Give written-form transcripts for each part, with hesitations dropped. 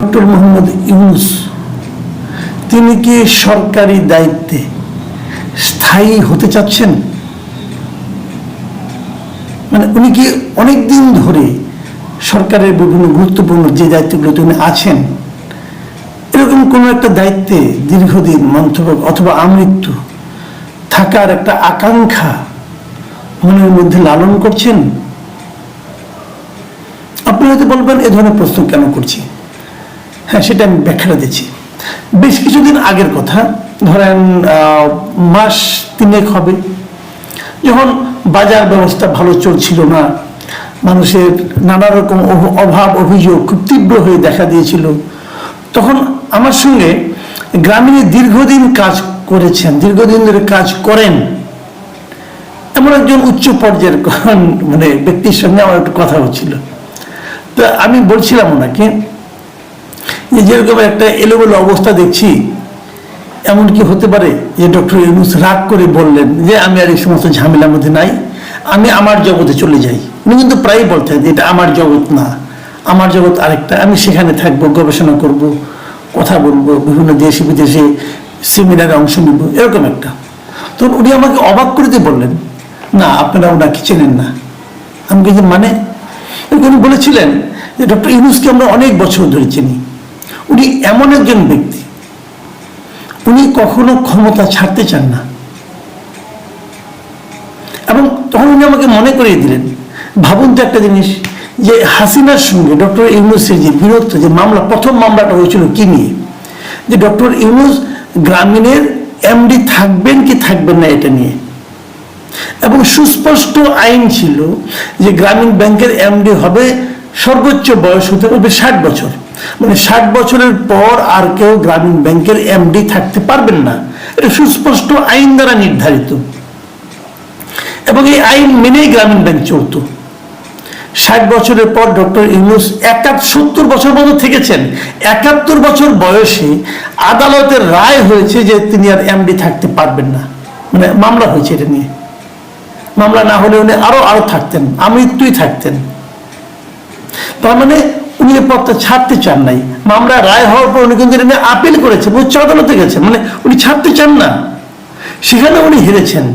Doctor Mohammad Yunus তিনি কি সরকারি দায়িত্বে স্থায়ী হতে চাচ্ছেন? মানে উনি কি অনেকদিন ধরে সরকারের বিভিন্ন গুরুত্বপূর্ণ যে দায়িত্বগুলোতে উনি আছেন, এরকম কোনো একটা দায়িত্বে দীর্ঘদিন মন্ত্রক অথবা আমৃত্যু থাকার একটা আকাঙ্ক্ষা মনের মধ্যে লালন করছেন? আপনি হয়তো বলবেন এ ধরনের প্রশ্ন কেন করছি। হ্যাঁ, সেটা আমি ব্যাখ্যাটা দিচ্ছি। বেশ কিছুদিন আগের কথা, ধরেন মাস 3 হবে, যখন বাজার ব্যবস্থা ভালো চলছিল না, মানুষের নানা রকম অভাব অভিযোগ খুব তীব্র হয়ে দেখা দিয়েছিল, তখন আমার সঙ্গে গ্রামীণে দীর্ঘদিন কাজ করেছেন, দীর্ঘদিন ধরে কাজ করেন এমন একজন উচ্চ পর্যায়ের মানে ব্যক্তির সঙ্গে আমার একটু কথা হচ্ছিল। তো আমি বলছিলাম ওনাকে যে যেরকম একটা এলোমেলো অবস্থা দেখছি, এমন কি হতে পারে যে ডক্টর ইউনূস রাগ করে বললেন যে আমি আর এই সমস্ত ঝামেলার মধ্যে নাই, আমি আমার জগতে চলে যাই। উনি কিন্তু প্রায়ই বলতেন যে এটা আমার জগৎ না, আমার জগৎ আরেকটা, আমি সেখানে থাকবো, গবেষণা করব, কথা বলবো, বিভিন্ন দেশে বিদেশে সেমিনারে অংশ নিব, এরকম একটা। তখন উনি আমাকে অবাক করে দিয়ে বললেন, না আপনারা ওনাকে চেনেন না। আমি কিছু মানে উনি বলেছিলেন যে ডক্টর ইউনূসকে আমরা অনেক বছর ধরে চিনি, উনি এমন একজন ব্যক্তি, উনি কখনো ক্ষমতা ছাড়তে চান না। এবং তখন উনি আমাকে মনে করিয়ে দিলেন, ভাবুন তো একটা জিনিস, যে হাসিনার সঙ্গে ডক্টর ইউনূসের যে বিরোধ, যে মামলা, প্রথম মামলাটা হয়েছিল কি নিয়ে, যে ডক্টর ইউনূস গ্রামীণের এমডি থাকবেন কি থাকবেন না এটা নিয়ে। এবং সুস্পষ্ট আইন ছিল যে গ্রামীণ ব্যাংকের এমডি হবে, সর্বোচ্চ বয়স হতে হবে 60 বছর, মানে 60 বছরের পর আর কেউ গ্রামীণ ব্যাংকের এমডি থাকতে পারবেন না। এটা সুস্পষ্ট আইন দ্বারা নির্ধারিত এবং এই আইন মেনেই গ্রামীণ ব্যাংক চলত। 60 বছরের পর ডক্টর ইউনূস 70 বছর পর্যন্ত থেকেছেন। 71 বছর বয়সে আদালতের রায় হয়েছে যে তিনি আর এমডি থাকতে পারবেন না, মানে মামলা হয়েছে এটা নিয়ে। মামলা না হলে উনি আরো থাকতেন, আমৃত্যুই থাকতেন। তার মানে উনি এই পদটা ছাড়তে চান নাই। মামলা রায় হওয়ার পর উনি কিন্তু এটা নিয়ে আপিল করেছেন, উচ্চ আদালতে গেছেন, মানে উনি ছাড়তে চান না, সেখানে উনি হেরেছেন।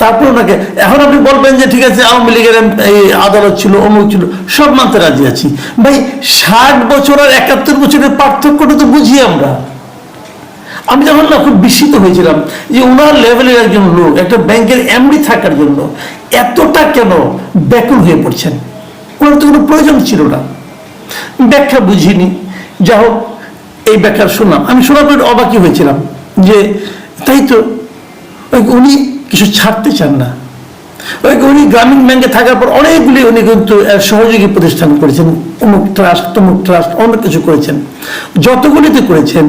তারপর ওনাকে, এখন আপনি বলবেন যে ঠিক আছে আওয়ামী লীগের এই আদালত ছিল, অমুক ছিল, সব মানতে রাজি আছি। ভাই 60 বছর আর 71 বছরের পার্থক্যটা তো বুঝি আমরা। আমি যখন না খুব বিস্মিত হয়েছিলাম যে ওনার লেভেলের একজন লোক একটা ব্যাংকের এমডি থাকার জন্য এতটা কেন ব্যাকুল হয়ে পড়ছেন। ওনার তো কোনো প্রয়োজন ছিল না। ব্যাখ্যা বুঝিনি, যা হোক এই ব্যাখ্যা শুনলাম, আমি শোনার পর অবাকই হয়েছিলাম যে তাই তো, উনি কিছু ছাড়তে চান না। উনি গ্রামীণ ব্যাংকে থাকার পর অনেকগুলি উনি কিন্তু সহযোগী প্রতিষ্ঠান করেছেন, অমুক ট্রাস্ট তমুক ট্রাস্ট, অনেক কিছু করেছেন। যতগুলিতে করেছেন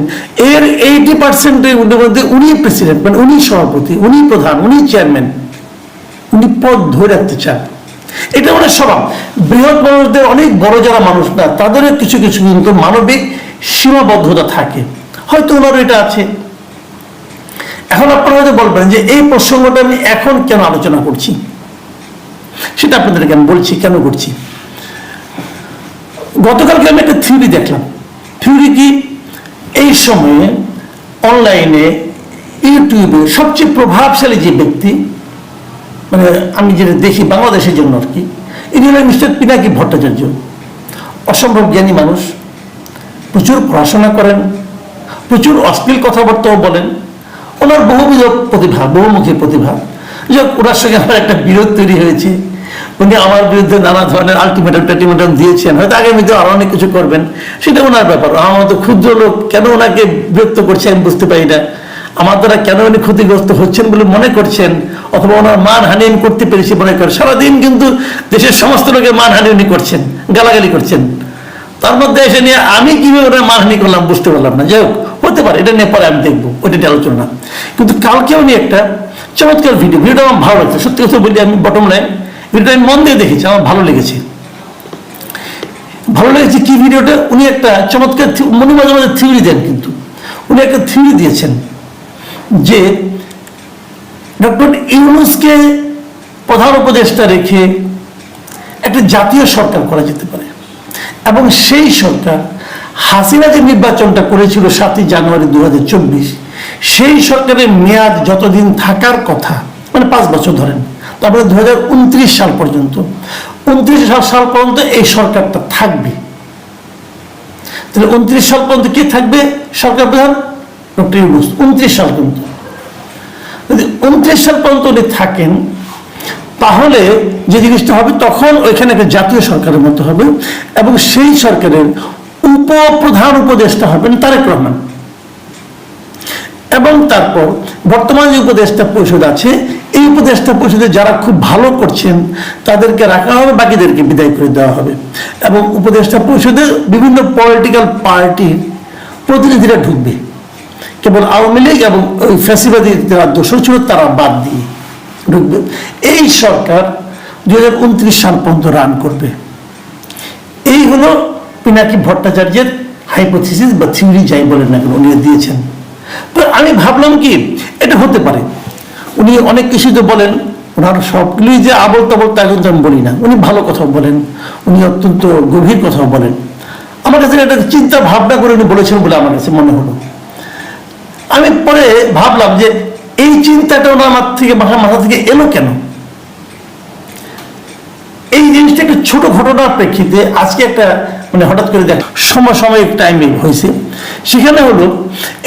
এর 80% মধ্যে উনি প্রেসিডেন্ট, মানে উনি সভাপতি, উনি প্রধান, উনি চেয়ারম্যান, উনি পদ ধরে রাখতে চান। এটা ওনার স্বভাব। বৃহৎ মানুষদের, অনেক বড় যারা মানুষ না, তাদেরও কিছু কিছু কিন্তু মানবিক সীমাবদ্ধতা থাকে, হয়তো ওনারও এটা আছে। এখন আপনারা হয়তো বলবেন যে এই প্রসঙ্গটা আমি এখন কেন আলোচনা করছি, সেটা আপনাদেরকে আমি বলছি কেন করছি। গতকালকে আমি একটা থিওরি দেখলাম। থিওরি কি, এই সময়ে অনলাইনে ইউটিউবে সবচেয়ে প্রভাবশালী যে ব্যক্তি, মানে আমি যেটা দেখি বাংলাদেশের জন্য আর কি, ইনি হলেন মিস্টার পিনাকি ভট্টাচার্য। অসম্ভব জ্ঞানী মানুষ, প্রচুর পড়াশোনা করেন, প্রচুর অশ্লীল কথাবার্তাও বলেন। ওনার বহুবিধ প্রতিভা, বহুমুখী প্রতিভা। যাক, ওনার সঙ্গে আমার একটা বিরোধ তৈরি হয়েছে। উনি আমার বিরুদ্ধে নানা ধরনের আলটিমেটাম দিয়েছেন, হয়তো আগামীতে আরো অনেক কিছু করবেন, সেটা ওনার ব্যাপার। আমার মতো ক্ষুদ্র লোক কেন ওনাকে বিরক্ত করছে আমি বুঝতে পারি না। আমার দ্বারা কেন উনি ক্ষতিগ্রস্ত হচ্ছেন বলে মনে করছেন, অথবা ওনার মানহানি আমি করতে পেরেছি মনে করেন। সারাদিন কিন্তু দেশের সমস্ত লোকের মানহানি উনি করছেন, গালাগালি করছেন। তার মধ্যে এসে নিয়ে আমি কিভাবে ওনার মানহানি করলাম বুঝতে পারলাম না। যাই হোক, হতে পারে, এটা নিয়ে পরে আমি দেখবো, ওইটা নিয়ে আলোচনা না। কিন্তু কালকে উনি একটা চমৎকার ভিডিওটা আমার ভালো লাগছে। সত্যি কথা বলি, আমি বটম লাইন ভিডিওটা আমি মন দিয়ে দেখেছি, আমার ভালো লেগেছে। কি ভিডিওটা, উনি একটা চমৎকার, উনি মাঝে মাঝে থিওরি দেন, কিন্তু উনি একটা থিওরি দিয়েছেন যে ডক্টর ইউনূসকে প্রধান উপদেষ্টা রেখে একটা জাতীয় সরকার করা যেতে পারে, এবং সেই সরকার হাসিনা যে নির্বাচনটা করেছিল 7ই জানুয়ারি 2024, সেই সরকারের মেয়াদ যতদিন থাকার কথা, মানে 5 বছর ধরেন, তারপরে 2029 সাল পর্যন্ত, 29 সাল পর্যন্ত এই সরকারটা থাকবে। তাহলে 29 সাল পর্যন্ত কে থাকবে সরকার প্রধান? ডক্টর ইউনূস। 29 সাল পর্যন্ত, যদি 29 সাল পর্যন্ত উনি থাকেন, তাহলে যে জিনিসটা হবে, তখন ওইখানে একটা জাতীয় সরকারের মতো হবে, এবং সেই সরকারের উপপ্রধান উপদেষ্টা হবেন তারেক রহমান। এবং তারপর বর্তমান যে উপদেষ্টা পরিষদ আছে, এই উপদেষ্টা পরিষদে যারা খুব ভালো করছেন তাদেরকে রাখা হবে, বাকিদেরকে বিদায় করে দেওয়া হবে। এবং উপদেষ্টা পরিষদে বিভিন্ন পলিটিক্যাল পার্টির প্রতিনিধিরা ঢুকবে, কেবল আওয়ামী লীগ এবং ওই ফ্যাসিবাদী যারা দোষর ছিল তারা বাদ দিয়ে ঢুকবে। এই সরকার 2029 সাল পর্যন্ত রান করবে। এই হলো পিনাকি ভট্টাচার্যের হাইপোথিসিস বা থিওরি, যাই বলেন না কেন, উনি দিয়েছেন। তো আমি ভাবলাম কি এটা হতে পারে। উনি অনেক কিছু তো বলেন, ওনার সবগুলোই যে আবল তাবল তা কিন্তু আমি বলি না, উনি ভালো কথা বলেন, উনি অত্যন্ত গভীর কথা বলেন। আমার কাছে এটা চিন্তা ভাবনা করে উনি বলেছেন বলে আমার কাছে মনে হলো। আমি পরে ভাবলাম যে এই চিন্তাটা ওনার মাথা থেকে এলো কেন। এই জিনিসটা একটা ছোট ঘটনার প্রেক্ষিতে আজকে একটা মানে হঠাৎ করে দেখ সমসাময়িক টাইমে হয়েছে। সেখানে হলো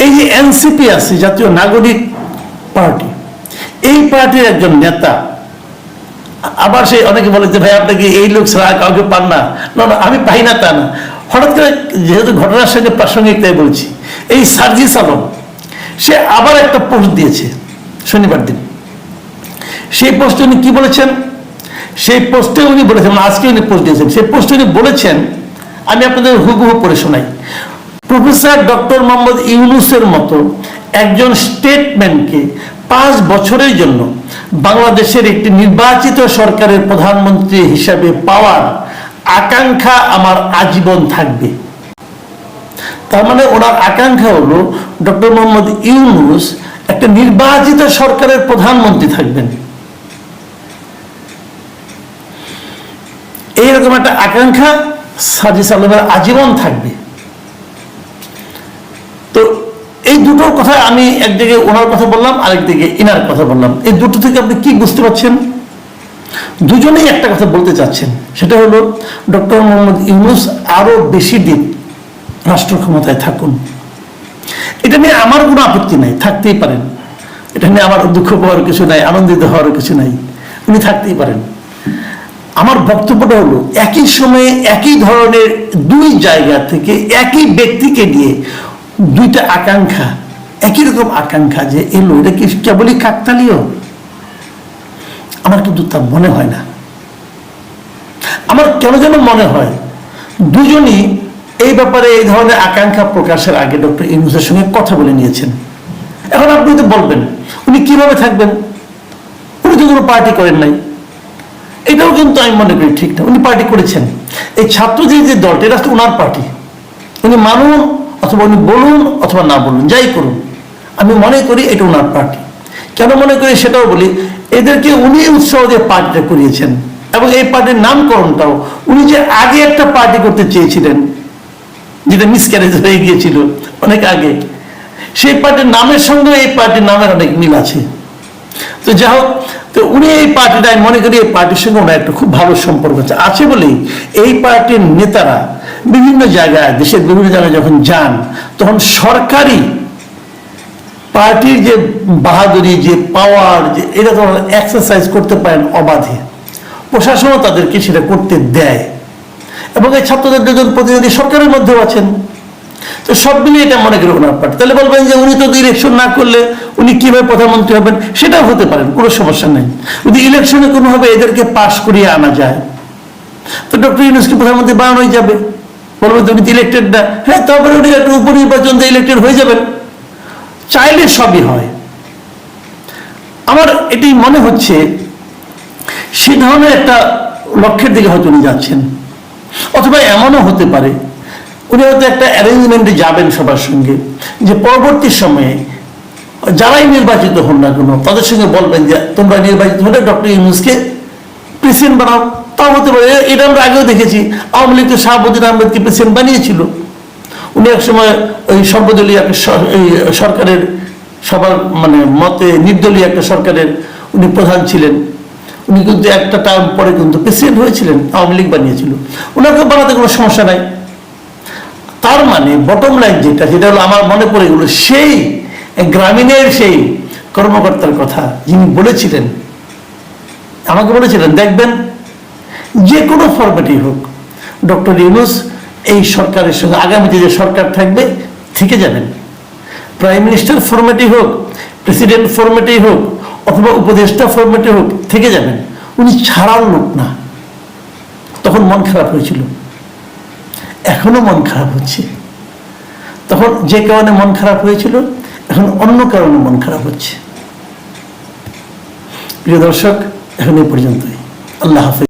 এই যে এনসিপি আছে, জাতীয় নাগরিক পার্টি, এই পার্টির একজন নেতা, আবার সে অনেকে বলে যে ভাই আপনাকে এই লোক ছাড়া কাউকে পান না, না আমি পাই না তা না, হঠাৎ করে যেহেতু ঘটনার সঙ্গে প্রাসঙ্গিক তাই বলছি। এই সার্জিস আলম, সে আবার একটা পোস্ট দিয়েছে শনিবার দিন। সেই পোস্টে উনি কি বলেছেন? সেই পোস্টে উনি বলেছেন, আজকে উনি পোস্ট দিয়েছেন, সেই পোস্টে উনি বলেছেন, আমি আপনাদের হুবহু পড়ে শোনাই। প্রফেসর ডক্টর মোহাম্মদ ইউনূসের মতো একজন স্টেটম্যানকে 5 বছরের জন্য বাংলাদেশের একটি নির্বাচিত সরকারের প্রধানমন্ত্রী হিসাবে পাওয়ার আকাঙ্ক্ষা আমার আজীবন থাকবে। তার মানে ওনার আকাঙ্ক্ষা হলো ডক্টর মোহাম্মদ ইউনূস একটা নির্বাচিত সরকারের প্রধানমন্ত্রী থাকবেন, এইরকম একটা আকাঙ্ক্ষা সার্জিস আলমের আজীবন থাকবে। তো এই দুটোর কথা আমি একদিকে ওনার কথা বললাম, আরেকদিকে ইনার কথা বললাম। এই দুটো থেকে আপনি কি বুঝতে পারছেন? দুজনেই একটা কথা বলতে চাচ্ছেন, সেটা হলো ডক্টর মোহাম্মদ ইউনূস আরো বেশি দিন রাষ্ট্র ক্ষমতায় থাকুন। এটা নিয়ে আমার কোনো আপত্তি নাই, থাকতেই পারেন। এটা নিয়ে আমার দুঃখ পাওয়ার কিছু নাই, আনন্দিত হওয়ার কিছু নাই, উনি থাকতেই পারেন। আমার বক্তব্যটা হলো একই সময়ে একই ধরনের দুই জায়গা থেকে একই ব্যক্তিকে নিয়ে দুইটা আকাঙ্ক্ষা, একই রকম আকাঙ্ক্ষা যে এলো, এটা কি কেবলই কাকতালীয়? আমার কিন্তু তা মনে হয় না। আমার কেন যেন মনে হয় দুজনই এই ব্যাপারে এই ধরনের আকাঙ্ক্ষা প্রকাশের আগে ডক্টর ইউনূসের সঙ্গে কথা বলে নিয়েছেন। এখন আপনি তো বলবেন উনি কিভাবে থাকবেন, উনি তো কোনো পার্টি করেন নাই। এটাও কিন্তু আমি মনে করি ঠিক না, উনি পার্টি করেছেন। এই ছাত্রদের যে দলটা, এটা তো ওনার পার্টি। উনি মানুন অথবা উনি বলুন অথবা না বলুন, যাই করুন, আমি মনে করি এটা ওনার পার্টি। কেন মনে করি সেটাও বলি। এদেরকে উনি উৎসাহ দিয়ে পার্টিটা করিয়েছেন, এবং এই পার্টির নামকরণটাও উনি যে আগে একটা পার্টি করতে চেয়েছিলেন, যেটা মিসক্যারেজ হয়ে গিয়েছিল অনেক আগে, সেই পার্টির নামের সঙ্গে এই পার্টির নামের অনেক মিল আছে। তো যাই হোক, তো উনি এই পার্টিটা, আমি মনে করি এই পার্টির সঙ্গে ওনার একটা খুব ভালো সম্পর্ক আছে বলেই এই পার্টির নেতারা বিভিন্ন জায়গায়, দেশের বিভিন্ন জায়গায় যখন যান, তখন সরকারি পার্টির যে বাহাদুরি, যে পাওয়ার, যে এটা তো এক্সারসাইজ করতে পারেন অবাধে। প্রশাসনও তাদেরকে সেটা করতে দেয়, এবং এই ছাত্রদের দুজন প্রতিনিধি সরকারের মধ্যেও আছেন। তো সব মিলিয়ে এটা মনে করি ওনার পার্টি। তাহলে বলবেন যে উনি তো ইলেকশন না করলে উনি কিভাবে প্রধানমন্ত্রী হবেন, সেটাও হতে পারেন, কোনো সমস্যা নেই। যদি ইলেকশনে কোনোভাবে এদেরকে পাশ করিয়ে আনা যায়, তো ডক্টর ইউনূসকে প্রধানমন্ত্রী বানানোই যাবে। বলবেন তো উনি তো ইলেক্টেড না, হ্যাঁ, তারপরে উনি একটা উপনির্বাচন দিয়ে ইলেক্টেড হয়ে যাবেন। চাইলে সবই হয়। আমার এটি মনে হচ্ছে সে ধরনের একটা লক্ষ্যের দিকে হয়তো উনি যাচ্ছেন। অথবা এমনও হতে পারে উনি হয়তো একটা অ্যারেঞ্জমেন্টে যাবেন সবার সঙ্গে, যে পরবর্তী সময়ে যারাই নির্বাচিত হন না কেন তাদের সঙ্গে বলবেন যে তোমরা নির্বাচিত হলে ডক্টর ইউনূসকে প্রেসিডেন্ট বানাও। তাও হতে পারে। এটা আমরা আগেও দেখেছি, আওয়ামী লীগ তো শাহাবুদ্দিন আহমেদকে প্রেসিডেন্ট বানিয়েছিল। উনি এক সময় ওই সর্বদলীয় একটা এই সরকারের সবার মানে মতে নির্দলীয় একটা সরকারের উনি প্রধান ছিলেন। উনি কিন্তু একটা টার্ম পরে কিন্তু প্রেসিডেন্ট হয়েছিলেন, আওয়ামী লীগ বানিয়েছিল, ওনাকে বানাতে কোনো সমস্যা নাই। তার মানে বটম লাইন যেটা হলো আমার মনে পড়ে গেল সেই গ্রামীণের সেই কর্মকর্তার কথা যিনি বলেছিলেন, আমাকে বলেছিলেন, দেখবেন যে কোনো ফরম্যাটই হোক ডক্টর ইউনূস এই সরকারের সঙ্গে আগামীতে যে সরকার থাকবে থেকে যাবেন। প্রাইম মিনিস্টার ফরম্যাটই হোক, প্রেসিডেন্ট ফরম্যাটই হোক, অথবা উপদেষ্টা ফরম্যাটে হোক থেকে যাবেন। উনি ছাড়ার লোক না। তখন মন খারাপ হয়েছিল, এখনো মন খারাপ হচ্ছে। তখন যে কারণে মন খারাপ হয়েছিল, এখন অন্য কারণে মন খারাপ হচ্ছে। প্রিয় দর্শক, এখন এই পর্যন্তই। আল্লাহ হাফেজ।